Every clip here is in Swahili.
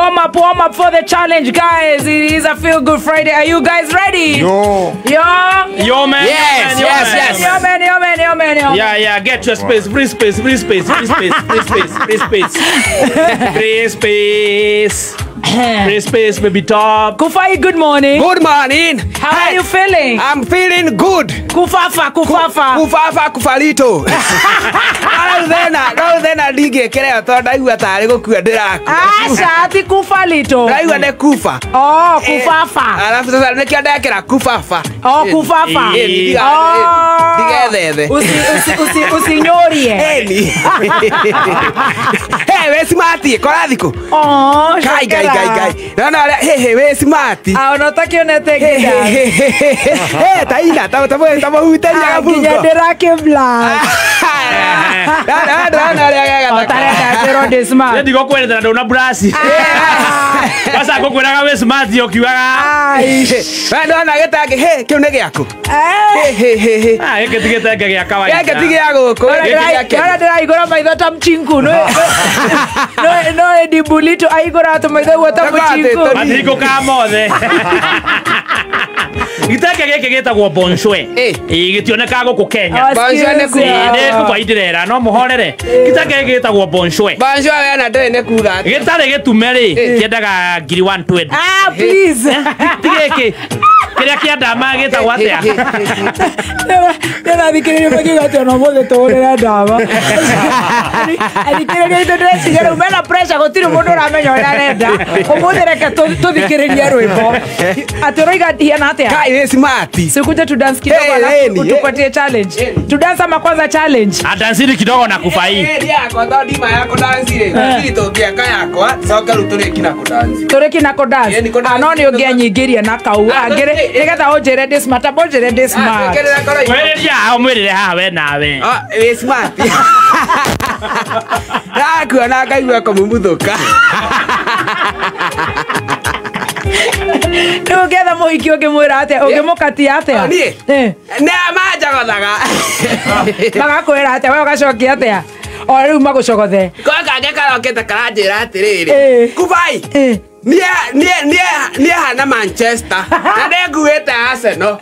Warm up for the challenge, guys. It is a Feel Good Friday. Are you guys ready? Yo, man. Yes. Yo, man. Yeah. Get your space. Free space. Free space, baby top. Kufai, good morning. Good morning. How are you feeling? I'm feeling good. Kufafa. Kufalito. No then dige kere tonda igua tari gukua ndiraku. Ati kufalito. Ndaigua ne kufa. Oh, kufafa. Alafu sasa nikio ndekera kufafa. Oh, kufafa. Digethe. Usinyorie. Hey, we smart kora thiko. Oh, Gai. No, hey, we smart. Unataka unete gida. Taina, tamo huteria gabuko. Kinya ndirake black. Otare de smart. Ndigo kwenda ndo na brush. Basa kukwiraga we smart yo kiwaga. Ndona getage he kiu ne giaku. Eke tigete gya kawaida. Eke tige ya guku. Ora ndiraigora maitho ta mchinku no edibulito aigora to maitho wata mchinku. Matriko ka mothe. Gitake geke getagwo bonshwe. Gitioneka guku Kenya. Bonshwe ne ku. Ne ku idirera no muhorere. Gitake geke getagwo bonshwe. Bonshwe we na ndoi ne kuga. Gitare getumeri kiendaga ngiri 120. Please. Tigeke kiria kiandama getagwo atia. Nena dikirire magigato no mothe torera ndawa. Adikirire ito dressing umena pressure gotiri mundu ramenya ora renda. Umuthereke tuthikiririe rwimbo. Atoroiga hiana atia. Kai we smart. Sikuja tu dance kidogo alafu utupatie challenge. Tu dance ama kwanza challenge. Adansiri kidogo na kufai. Yako ndo ndima yako dance ile. Kili to kiaka yako. Soka rutureki na kudance. Tureki na kudance. Anoni ogia nyingiria na kau. Agere nigetha unjire this smart bonjire this smart. Wereria umwirire ha we nawe. We smart. Rakuona ngaigua kumumuthuka. Ngetha muhiki ukimwira atia ukimukatia atia. Ne amaja gothaga. Magakwira atia we ugacokia atia. O riu magucogothe. Koka ngekarokete karanjira atiriri. Kubai. Nie hana Manchester. Na ndenguite Arsenal.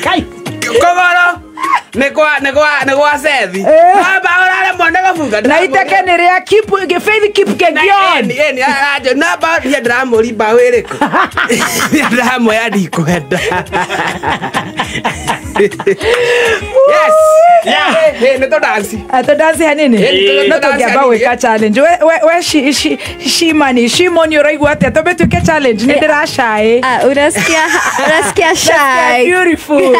Kai. Kogoro. Negwa sethi. Baba orale mwende gafunga. Na iteke ni ria keep Faith keep Kegion. Ajo na ba ya drama riba wereko. Ya drama ya dikuenda. Yes. Yeah. Neto dance. Ato dance hanini. No to giaba weka challenge. We she mani she money uraigwa ate to betu ke challenge ni ndira shy. Unasikia shy. Beautiful.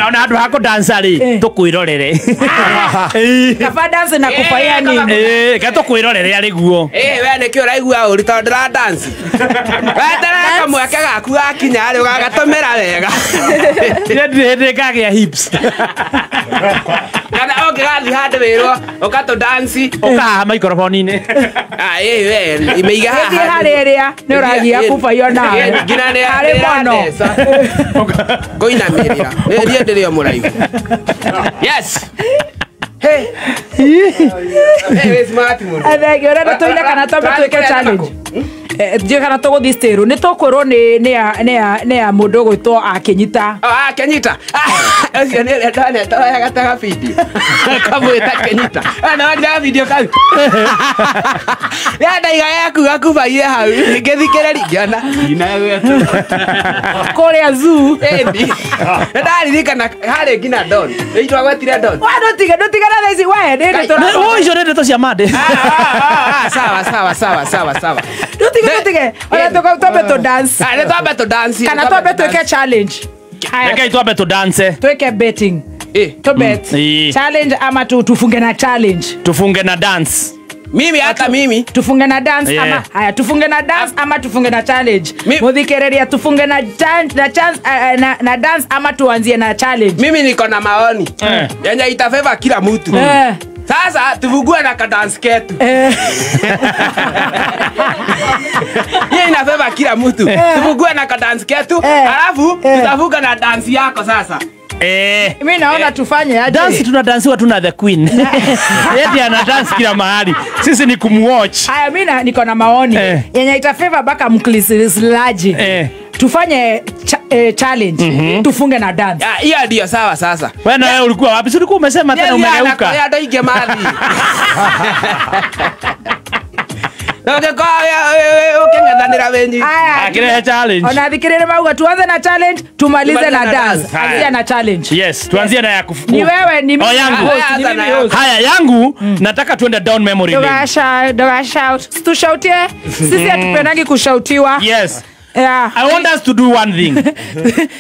Ona andu hako dansa ri tukwirorere. Kafa dance na kufanya nini? Ke tukwirorere ari guo. We ne kio raigua uri to ndira dance. Wetera kamweke gaku akinya ari ugagatomera wega. Ndi kagya hips. Kana ogathi hande wirwo ukato dance ukaha microphone ine. We imeiga haha. Hareria ni uragia kufayo na. Ngina ne ari mono. Goina mirira. Ndiye ndirio muraigu. Yes. Hey, we smart muno. Athegi ora toile kana to betu ke challenge. Je kana to guthisteru ni tokorwo ni ya mundu gwitwo Kenyita. Kenyita. Acio ni ndane to ya gataga video. Kamwita Kenyita. Na nda video kau. Ya ndaiga yaku gakubaie hau. Ngithikireri ngiona. Ina wetu. Korea zoo. Endi. Ndaririkana hare ngina Don. Nitwa gwetire Don. Wa ndotiga na hizi wa ndi to. Oh, icio ndeto cia mande. Sawa. Ndotiga. Ora to betu dance. Ne to betu dance. Kana to betu ke challenge. Eka itwa betu dance. Tuweke betting. To bet. Challenge ama tufunge na challenge. Tufunge na dance. Mimi hata mimi tufunge na dance ama haya tufunge na dance ama tufunge na challenge. Muthikereria tufunge na na dance ama tuanzie na challenge. Mimi niko na maoni. Yenye itafeva kila mtu. Sasa tuvugue na ka dance ketu. Yeye inafeva kila mtu. Tuvugue na ka dance ketu. Alafu tutavuga na dance yako sasa. Mimi naona tufanye aje. Dance tunadansiwa tuna the queen. Yeye ana dance kila mahali. Sisi ni kumwatch. Haya mimi niko na maoni. Yenye itafavor baka mklislaji. Tufanye challenge. Tufunge na dance. Hiyo ndio sawa sasa. Wewe na wewe ulikuwa wapi? Si ulikuwa umesema tena umegeuka. Ya ndio inge mali. Ukenganira wenyi. Akire challenge. Unafikiri mauga tuanze na challenge, tumalize na dance. Anzia na challenge. Yes, tuanzie na ya Ni wewe ni mimi. yangu. Haya yangu nataka tuende down memory lane. Doga shout. Tu shoutie. Sisi hatupendangi kushautiwa. Yes. Yeah. I want us to do one thing.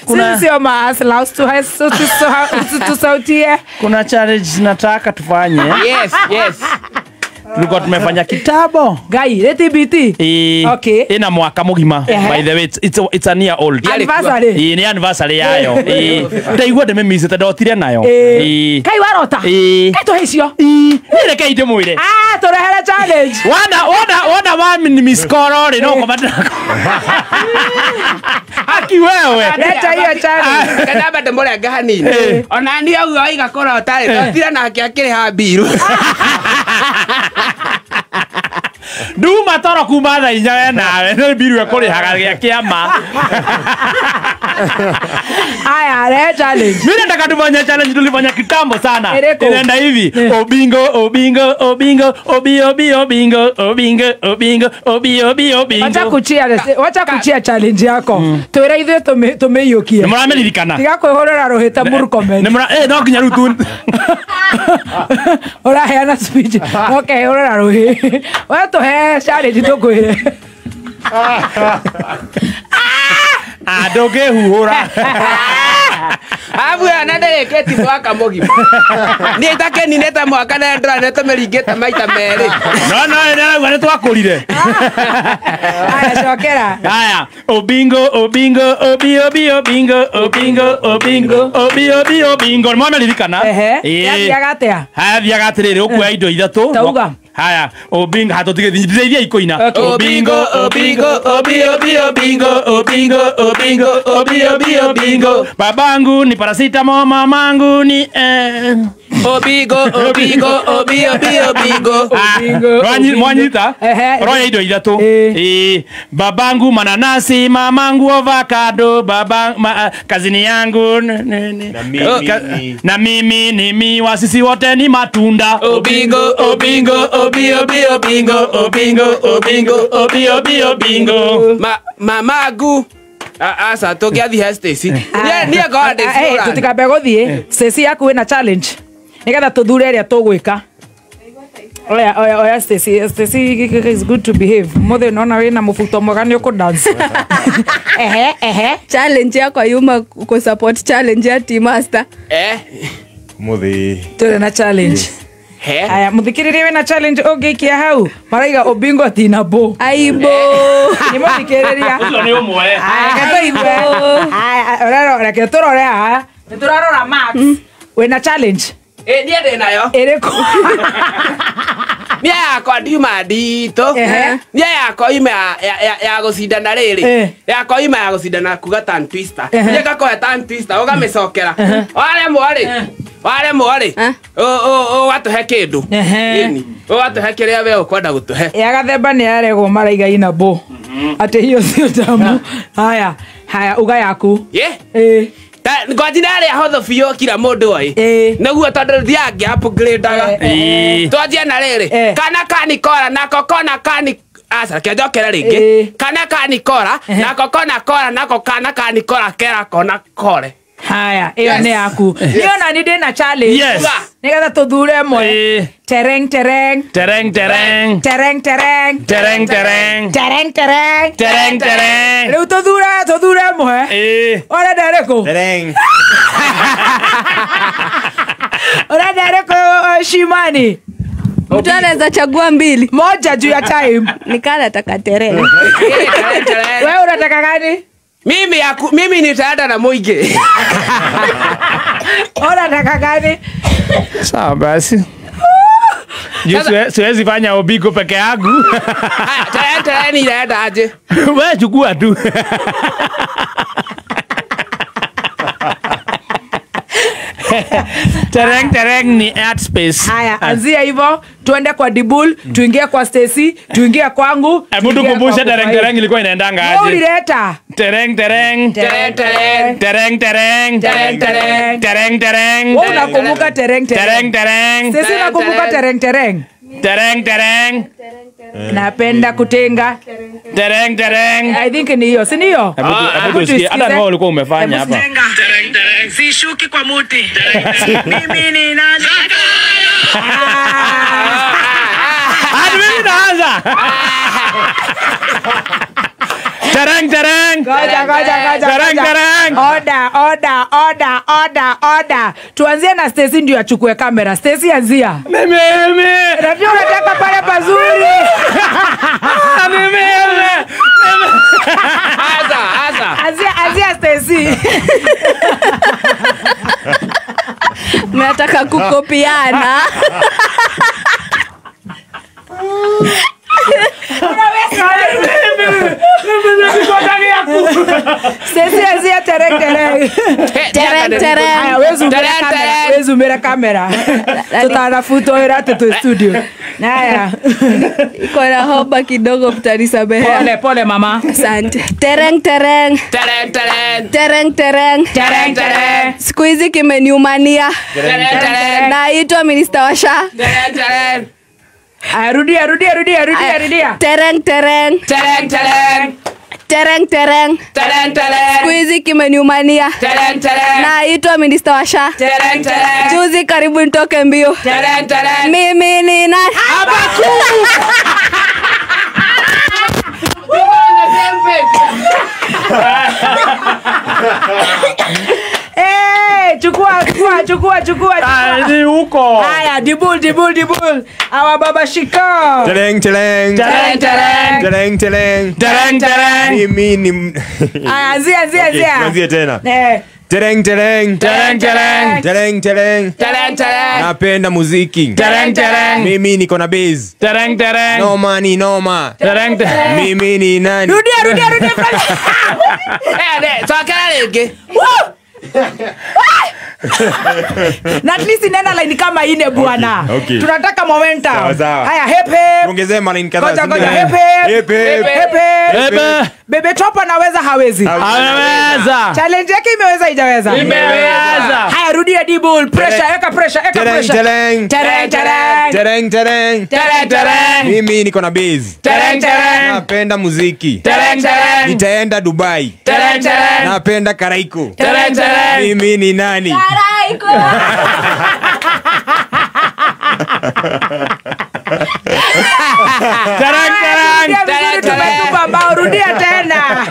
Sisi sio maasla tu sautie. Kuna challenge nataka tufanye. Yes. Tulikuwa tumefanya kitabo. Guy, leti BT. Okay. Ina mwaka mugima. By the way, it's a year old. Anniversary. Ni anniversary yayo. Ndaigua ndememize tadotire nayo. Kai warota. Kai to hicio. Nire kai ndemwire. Turehera challenge. Wana mami ni miskoro ri no komanda. Aki wewe. Leta hiyo challenge. Kana bado mbona gani? Ona ndio huyo igakora tare. Totira na akire ha biru. Duma toro kuma tha inya nawe no biru akuri hagagia kiama. Aya, leta challenge. Mimi nataka tufanye challenge tulifanya kitambo sana. Inaenda hivi. Obingo. Wacha kuchia challenge yako. Twira ithuĩ tumeiyokie. Nĩ mũrameririkana. Tiga kwĩhũrĩra rũhĩta Murkomen. Nĩ mũra no nginya rĩu tu. Ũraheana speech. Okay, hũrĩra rũhĩ. Wewe tũhe challenge tũkwĩre. Ndũngĩhuhũra. Abu anadereketi mwaka mugima. Ni itake ni neta mwaka na ndra neta meringeta maita mere. No nĩ twakũrire. Aya cokera. Aya, obingo. Mwameririkana? Yathiaga atĩa? Hathiaga atĩrĩrĩ ũkuoya indo ithatũ. Tauga. Haya, obingo hatũtigithia ikoina. Obingo. Babangu ni paracetamol, mamangu ni Obingo. Mwanyita? Roya indo ithatũ. Babangu mananasi, mamangu avocado, kazini yangu na mimi ni miwa, sisi wote ni matunda. Obingo. Mamagu asa togiathi Stacy. Ni agode. Tutikambe gũthiĩ. Stacy yaku ĩna challenge. Nigetha tuthure ĩrĩa tũgwĩka. Oya Stacy is good to behave. Mothe naona wĩna mũbuto mwega nĩ ũkũdance. Challenge yako yuma ku support challenge ya Team Master. Muthi. Tũrĩ na challenge. Aya muthikiririe wĩna challenge ũngĩikia hau. Maraiga Obingo tina bo. Aibo. Ni muthikiriria. Ũcio nĩ ũmwe. Aya reke tũrore haha. Nĩ tũrarora Max. Wĩna challenge. Niĩ ndĩ nayo. Ĩrĩkũ? Niĩ yakwa ndiuma nditũ. Niĩ yakwa ime ya gũcindana rĩrĩ. Yakwa ime ya gũcindana kuga tongue twister. Niĩ ngakoya tongue twister ũgamĩcokera. Waremwo rĩ. Ũgatũhe kĩndũ. Ũgatũhe kĩrĩa we ũkwenda gũtũhe. Ya gathemba nĩ yaregwo maraiga ina bo. Ate hiyo sio tamu. Haya uga yaku. Ngwajina arĩa hotho biũ kila mũndũ oi. Naguo tondũ thiange upgrade-aga. Twanjie na rĩrĩ. Kana kanikora nako kona kani asa kĩnjokera rĩngĩ. Kana kanikora nako kona kora nako kana kanikora kera kona kore. Haya, iyo nĩ yaku. Niona ni ndĩ na challenge. Yes. Nigetha tuthure ĩmwe. Tereng. Rĩu tuthure ĩmwe. Ũrenda ĩrĩkũ? Tereng. Ũrenda ĩrĩkũ Shimani? Mtu anaweza chagua mbili. Moja juu ya time. Nikana nataka terere. Wewe unataka gani? Mimi nitaenda na Muige. Unataka gani? Sawa basi. Siwezi fanya Obingo peke yangu. Terere ni inaenda aje? Wewe chukua tu. Tereng ni art space. Haya, anzia hivyo, tuende kwa Dibul, tuingie kwa Stacy, tuingie kwangu. Hebu tukumbushe tereng ilikuwa inaendanga aje? Ulileta. Tereng. Wewe unakumbuka tereng. Stacy unakumbuka tereng. Napenda kutenga. Tereng. I think ni hiyo, si ndio? Hebu tusikie. Hata wewe ulikuwa umefanya hapa. Sishuki kwa muti. Mimi ni nani? Hadi mimi naanza. Tereng. Goja. Order. Tuanzie na Stacy ndio achukue kamera. Stacy anzia. Mimi. Rafiki unataka pale pazuri. Mimi. Anzia Stacy. Nataka kukopiana. Stacy anzia tereng. Haya, wewe zoomera kamera. Tutafuta era tu studio. Haya. Iko na hoba kidogo mtanisamehe. Pole mama. Asante. Tereng. Siku hizi kimeniumania. Naitwa Minister wa SHA. Rudia. Tereng. Siku hizi kimeniumania. Naitwa Minister wa SHA. Juzi karibu nitoke mbio. Mimi ni nani? Chukua. Ni huko. Haya, Dibul. Awa baba shiko. Tereng. Mimi ni Anzia. Anzia tena. Tereng. Napenda muziki. Mimi niko na bass. Noma. Mimi ni nani? Rudia. Sakara lege. Na at least nena line kama ine bwana. Okay. Tunataka momentum. Sawa. Haya, hep. Ongezea line kadhaa. Ngoja, hep. Bebe Top anaweza hawezi? Anaweza. Challenge yake imeweza ijaweza? Imeweza. Haya, rudia Dibul. Pressure. Tereng. Mimi niko na bass. Napenda muziki. Nitaenda Dubai. Napenda Karaiko. Mimi ni nani? Karaiko. Tumetupa bao, rudia tena.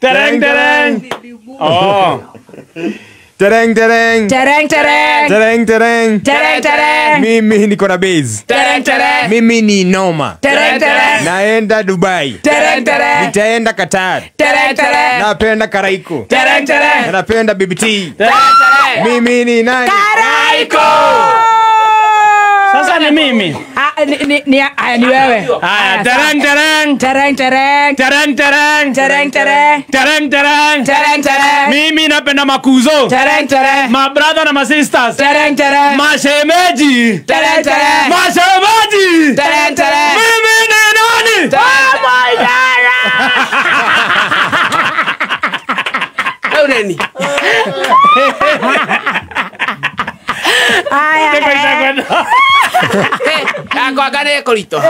Tereng. Oh. Tereng. Mimi niko na bass. Mimi ni noma. Naenda Dubai. Nitaenda Qatar. Napenda Karaiko. Napenda BBT. Mimi ni nani? Karaiko. Sasa ni mimi. Ni wewe. Haya, tereng. Mimi napenda makuzo. My brother na my sisters. Mashemeji. Mimi ni nani? Nani? Kwa gane korito.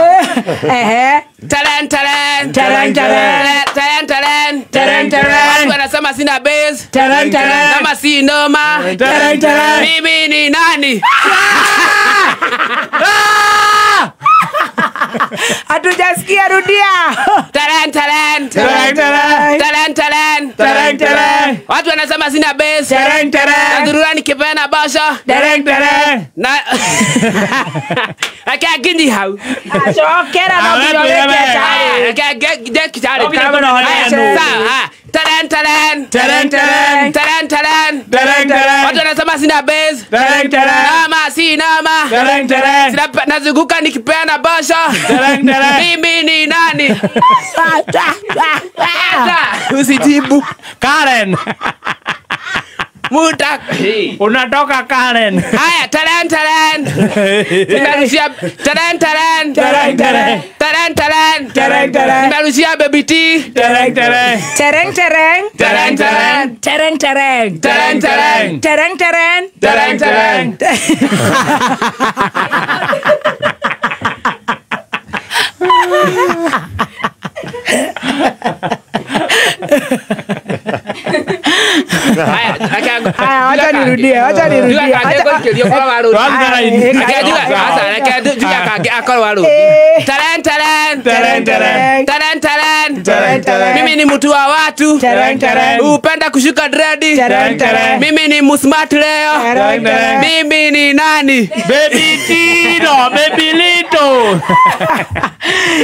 Talent. Wanasema sina bass. Kama si noma. Mimi ni nani? Hatujasikia, rudia. Talent. Watu wanasema sina bass. Nadurura nikipena basha. Na Aka gindi hau. Chokera na biloweke chale. Aka get chale. Talent. Watu wanasema sina bass. Nama si nama. Tereng tereng. Nazunguka nikipeana basha. Tereng tereng. Mimi ni nani? Usijibu. Karen. Muta. Unatoka Karen. Haya, tereng tereng. Nimerushia tereng tereng. Tereng tereng. Tereng tereng. Tereng tereng. Nimerushia baby T. Tereng tereng. Tereng tereng. Tereng tereng. Tereng tereng. Tereng tereng. Tereng tereng. Tereng tereng. Acha nirudie. Mimi ni mtu wa watu. Upenda kushuka dredi. Mimi ni musmat leo. Mimi ni nani? Baby Tino, baby Lito.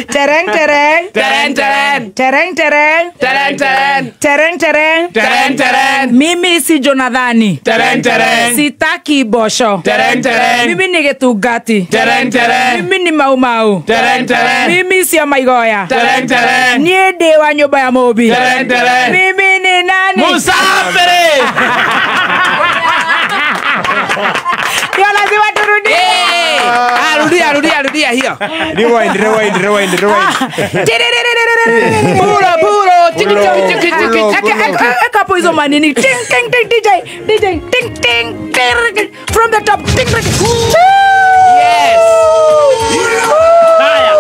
Tereng tereng. Tereng tereng. Tereng tereng. Tereng tereng. Tereng tereng. Tereng tereng. Mimi si Jonathani. Tereng tereng. Sitaki bosho. Tereng tereng. Mimi ni Getugati. Tereng tereng. Mimi ni Mau Mau. Tereng tereng. Mimi si Maigoya. Tereng tereng. Nie de wa nyumba ya Mobi. Tereng tereng. Mimi ni nani? Musafiri. Yo lazima turudie. Rudia hiyo. Rewind. Puro. Eka hapo hizo manini. Ting ting ting DJ. Ting ting ting from the top. Ting ting. Yes. Haya.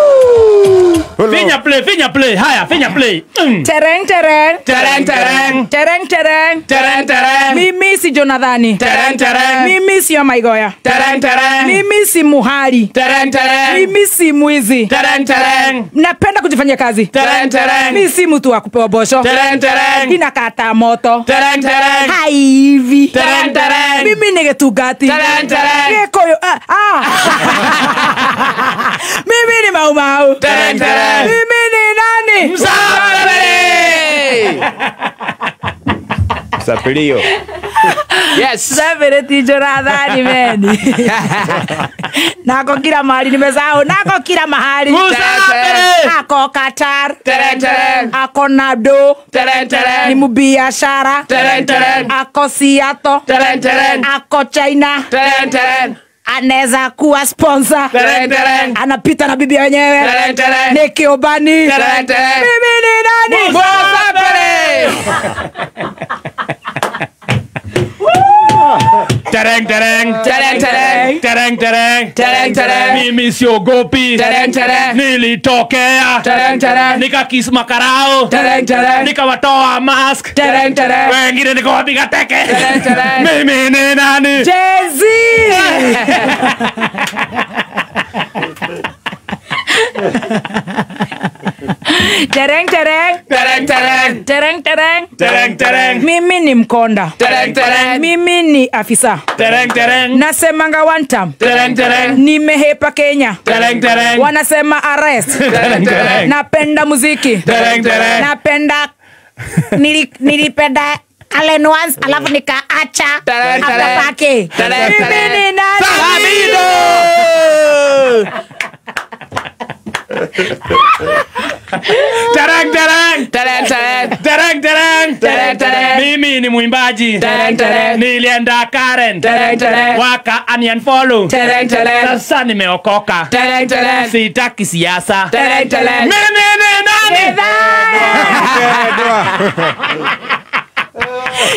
Finya play. Haya, finya play. Tereng tereng. Tereng tereng. Tereng tereng. Tereng tereng. Mimi si Jonathani. Tereng tereng. Mimi si Maigoya. Tereng tereng. Mimi si Muhari. Tereng tereng. Mimi si mwizi. Tereng tereng. Napenda kujifanyia kazi. Tereng tereng. Mimi si mtu wa kupewa bosho. Tereng tereng. Inakata moto. Tereng tereng. Hivi. Tereng tereng. Mimi ni Getugati. Tereng tereng. Yekoyo. Mimi ni Mau Mau. Tereng tereng. Mimi ni nani? Sapilio. Yes. Sabere ti Jonathani meni. Nako kila mahali nimesahau. Nako kila mahali. Musafiri. Ako Qatar. Tereng tereng. Ako Nado. Tereng tereng. Ni mubiashara. Tereng tereng. Ako Seattle. Tereng tereng. Ako China. Tereng tereng. Anaweza kuwa sponsor. Tereng tereng. Anapita na bibi wenyewe. Tereng tereng. Neki Obani. Tereng tereng. Mimi ni nani? Musafiri. Tereng tereng. Tereng tereng. Tereng tereng. Tereng tereng. Mimi siogopi. Tereng tereng. Nilitokea. Tereng tereng. Nikakis makarao. Tereng tereng. Nikawatoa mask. Tereng tereng. Wengine nikawapiga teke. Tereng tereng. Mimi ni nani? Jay-Z. Tereng tereng. Tereng tereng. Tereng tereng. Tereng tereng. Mimi ni Mkonda. Tereng tereng. Mimi ni afisa. Tereng tereng. Nasemanga one time. Tereng tereng. Nimehepa Kenya. Tereng tereng. Wanasema arrest. Tereng tereng. Napenda muziki. Tereng tereng. Napenda nilipenda Allen once alafu nikaacha Tereng after tereng. pake. Tereng Mimi tereng. ni nani? Sabido. Tereng tereng. Tereng tereng. Tereng tereng. Tereng tereng. Mimi ni mwimbaji. Tereng tereng. Nilienda Karen. Tereng tereng. Waka unfollow. Tereng tereng. Sasa nimeokoka. Tereng tereng. Sitaki siasa. Tereng tereng. Mimi ni nani?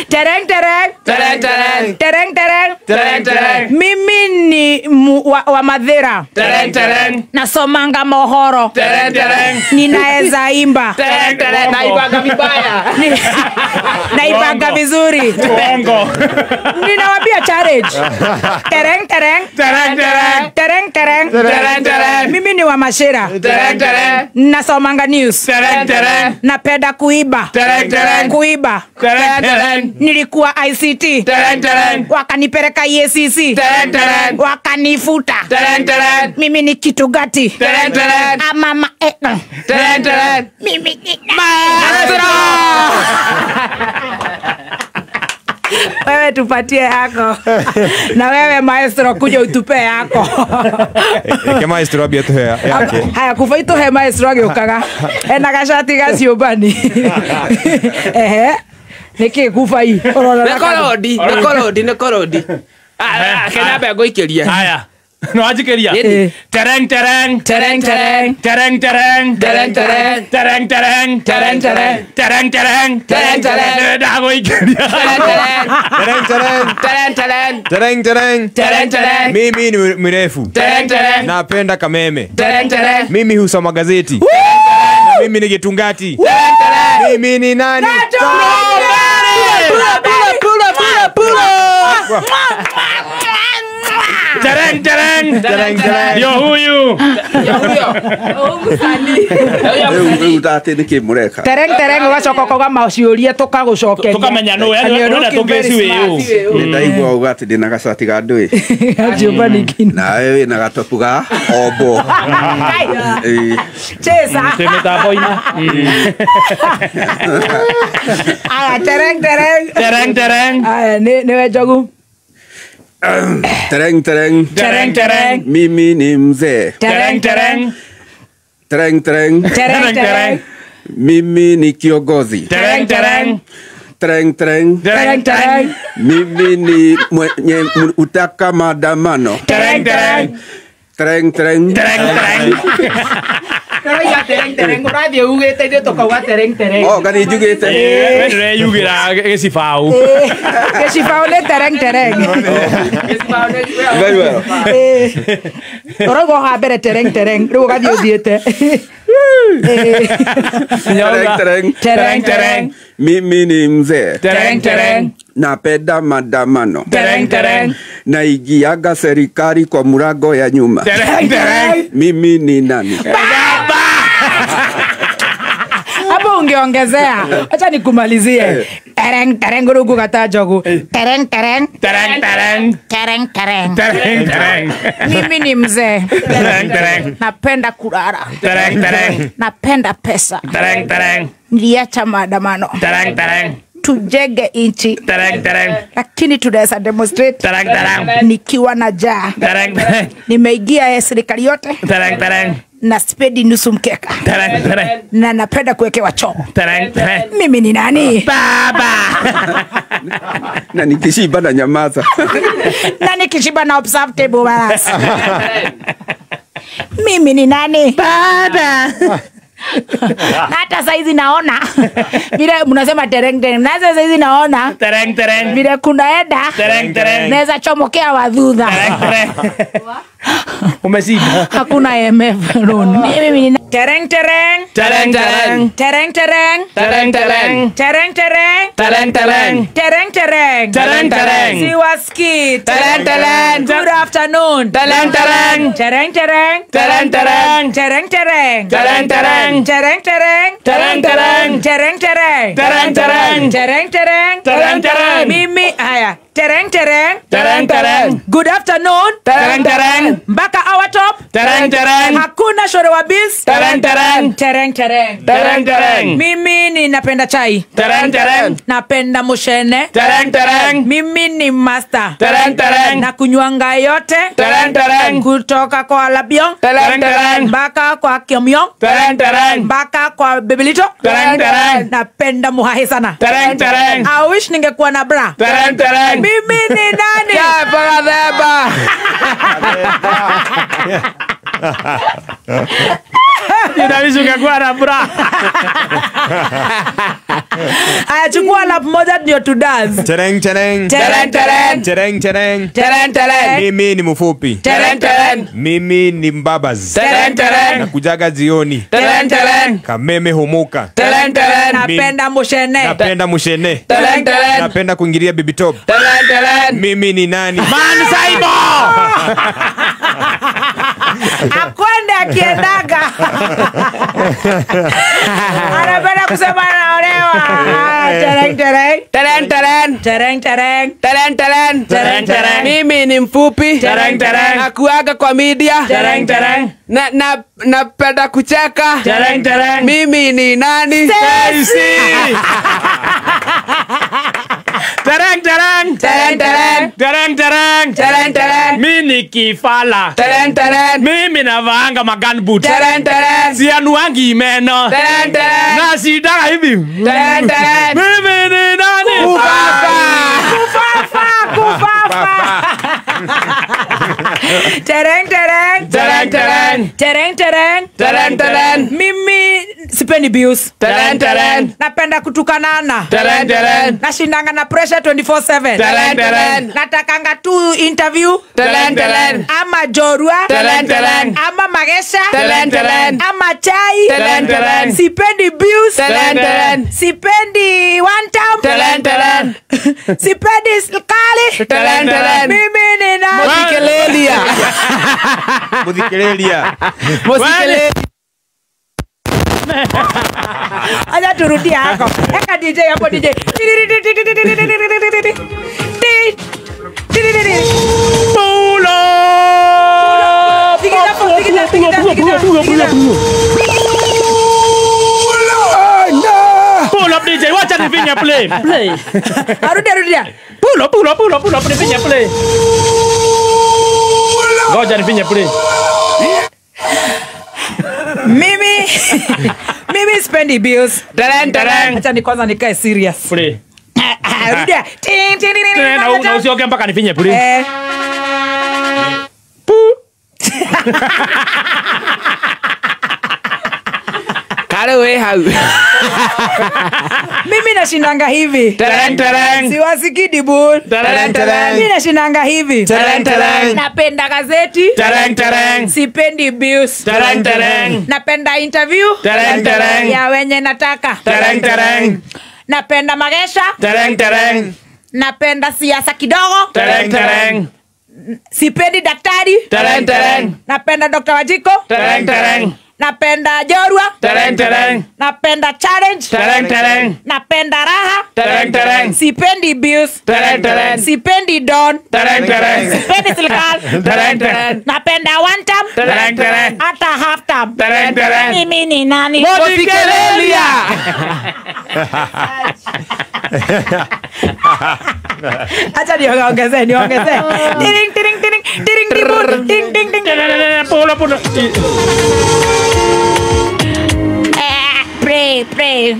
Tereng tereng. Tereng tereng. Tereng tereng. Tereng tereng. Mimi ni wa Madhira. Tereng tereng. Nasomanga mohoro. Tereng tereng. Ninaeza imba. Tereng tereng. Naibaga vibaya. Naibaga vizuri. Bongo. Ninawapia challenge. Tereng tereng. Tereng tereng. Tereng tereng. Tereng tereng. Mimi ni wa Mashira. Tereng tereng. Nasomanga news. Tereng tereng. Napenda kuiba. Tereng tereng. Kuiba. Tereng tereng. Nilikuwa ICT. Tereng tereng. Wakanipeleka EACC. Tereng tereng. Wakanifuta. Tereng tereng. Mimi ni Kitugati. Tereng tereng. Ama Tereng tereng. mimi ni Maestro. Wewe tupatie yako. Na wewe maestro kuja utupe yako. Eke maestro abia tuhe yake. Haya kufaito he maestro ageukaga. Ena gashati gaciũmbani. Niki kufai. Nekorodi. Kenya bego ikeria. Haya. No ajikeria. Tereng. Dago ikeria. Tereng. Mimi ni mrefu. Napenda kameme. Mimi husoma gazeti. Mimi ni gitungati. Mimi ni nani? Tereng. Yo huyu. Tereng ugacoka koga maciũria tukagucokeria. Tukamenya no wena tugeci wiu. Ndaigua ugati ndina gacati ga ndui. Ajumba nikini. Na wewe na gatopu ga ombo. Chesa. Tumetaboina. Aya tereng. Aya ni Njogu. Tereng. Mimi ni mzee. Tereng. Mimi ni kiongozi. Tereng. Mimi ni mwenye utaka maandamano. Tereng. Tereng urathie ugite ndio tukauga tereng. Oh, gani jugite. Wewe yugira gicibau. Gicibau ni tereng. Very well. Orogo ha bere tereng riu gathie uthiete. Tereng. Mimi ni mzee. Tereng. Napenda maandamano. Tereng. Naigiaga serikali kwa mlango ya nyuma. Tereng. Mimi ni nani? Hapo ungeongezea. Acha nikumalizie. Tereng rugu kata Njogu. Tereng. Mimi ni mzee. Tereng. Napenda kulala. Tereng. Napenda pesa. Tereng. Niliacha maandamano. Tereng. Tujenge inchi. Tereng. Lakini tunaweza demonstrate. Tereng. Nikiwa na njaa. Tereng. Nimeingia serikali yote. Tereng. Na spedi nusu mkeka. Tereng. Na napenda kuwekewa choo. Tereng. Mimi ni nani? Baba. Na nikishiba na nyamaza. Na nikishiba na observe table balance. Mimi ni nani? Baba. Hata saizi naona vile mnasema tereng. Na saizi naona Tereng. vile kunaenda Tereng. naweza chomokea wadhudha. Umeshinda. Hakuna IMF loan. Mimi ni tereng. Siwaski. Good afternoon. Tereng. Mimi haya. Tereng. Good afternoon. Mpaka our top. Hakuna shore wa bis. Tereng. Mimi ninapenda chai. Napenda mushene. Mimi ni master. Na kunywanga yote. Kutoka kwa Labion. Mpaka kwa Kiomyong. Mpaka kwa Bebelito. Napenda muhahe sana. I wish ningekuwa na bra. Mimi ni nani? Paradeba. Ninaweza kuwa na bra. Chukua lap moja ndio tu dance. Tereng. Mimi ni mfupi. Mimi ni mbabaz. Nakujaga jioni. Kameme humuka. Napenda mushene. Napenda kuingilia baby top. Mimi ni nani? Man Simon. Akwende akiendaga. Anapenda kusema anaolewa. Tereng. Mimi ni mfupi. Nakuaga kwa media. Napenda kucheka. Mimi ni nani? Tereng. tereng. Tereng tereng. Tereng tereng. Tereng tereng. Mimi kifala. Tereng tereng. Mimi navaanga magunboot. Tereng tereng. Sianuangi meno. Tereng tereng. Na shida hivi. Tereng tereng. Mimi ni nani? Kufafa. Tereng tereng. Tereng tereng. Tereng tereng. Tereng tereng. Mimi sipendi bius. Tereng tereng. Napenda kutukanana. Tereng tereng. Nashindanga na pressure 24/7. Tereng tereng. Natakanga tu interview. Tereng tereng. Ama jorua. Tereng tereng. Ama magesha. Tereng tereng. Ama chai. Tereng tereng. Sipendi bius. Tereng tereng. Sipendi one time. Tereng tereng. Sipendi kali. Tereng tereng. Mimi ni nani? Muzikelelia. Muzikelelia. Muzikelelia. Aja turudia hapo. Eka DJ hapo DJ. Pulo. Pull up DJ, wacha nifinya play. Play. Arudia. Pull up nifinya play. Ngoja nifinya play. Mimi spendi bills. Tereng tereng. Acha ni kwanza nikae serious. Play. Arudia. Na usioke mpaka nifinye play. Kale we hau. Mimi nashindanga hivi. Tereng tereng. Siwasikii dibul. Tereng tereng. Mimi nashindanga hivi. Tereng tereng. Napenda gazeti. Tereng tereng. Sipendi bills. Tereng tereng. Napenda interview. Tereng tereng. Ya wenye nataka. Tereng tereng. Napenda magesha. Tereng tereng. Napenda siasa kidogo. Tereng tereng. Sipendi daktari. Tereng tereng. Napenda Dr. Wajiko. Tereng tereng. Napenda jorua. Tereng tereng. Napenda challenge. Tereng tereng. Napenda raha. Tereng tereng. Sipendi bills. Tereng tereng. Sipendi don. Tereng tereng. Sipendi serikali. Tereng tereng. Napenda one time. Tereng tereng. Hata half time. Tereng tereng. Mimi ni nani? Muzikelelia. Acha niongezee. Tiring tiring tiring tiring dibul. Ting ting ting. Pulo. Pray.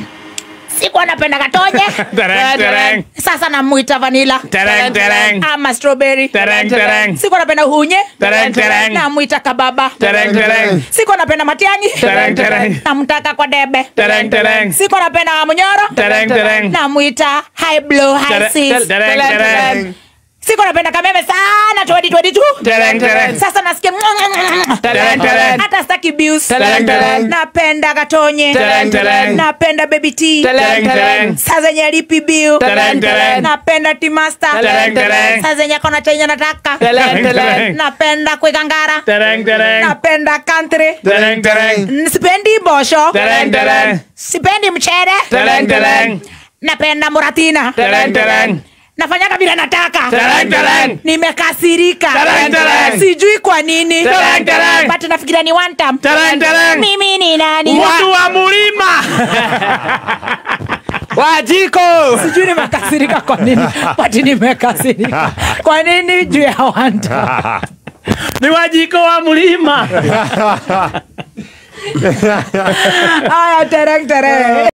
Sikuwa napenda katonye. Tereng tereng. Sasa namuita vanilla. Tereng tereng. Ama strawberry. Tereng tereng. Sikuwa napenda hunye. Tereng tereng. Namuita kababa. Tereng tereng. Sikuwa napenda matiangi. Tereng tereng. Namtaka kwa debe. Tereng tereng. Sikuwa napenda munyoro. Tereng tereng. Namuita high blow high seas. Tereng tereng. Sikuwa napenda kameme sana 2022. Tereng tereng. Sasa nasikia Tereng tereng. hata staki bills. Tereng tereng. Napenda katonye. Tereng tereng. Napenda baby tea. Tereng tereng. Saa zenye lipi bill. Tereng tereng. Napenda timasta. Tereng tereng. Saa zenye kona chenye nataka. Tereng tereng. Napenda kwekangara. Tereng tereng. Napenda country. Tereng tereng. Sipendi bosho. Tereng tereng. Sipendi mchere. Tereng tereng. Napenda muratina. Tereng tereng. Nafanyaga vile nataka. Tereng tereng. Nimekasirika. Tereng tereng. Sijui kwa nini. Tereng tereng. But nafikiria ni one time. Tereng tereng. Mimi ni nani? Mtu wa mulima. Wajiko. Sijui nimekasirika kwa nini. But nimekasirika. Kwa nini juu ya one time? Ni Wajiko wa mulima. Aya, tereng tereng.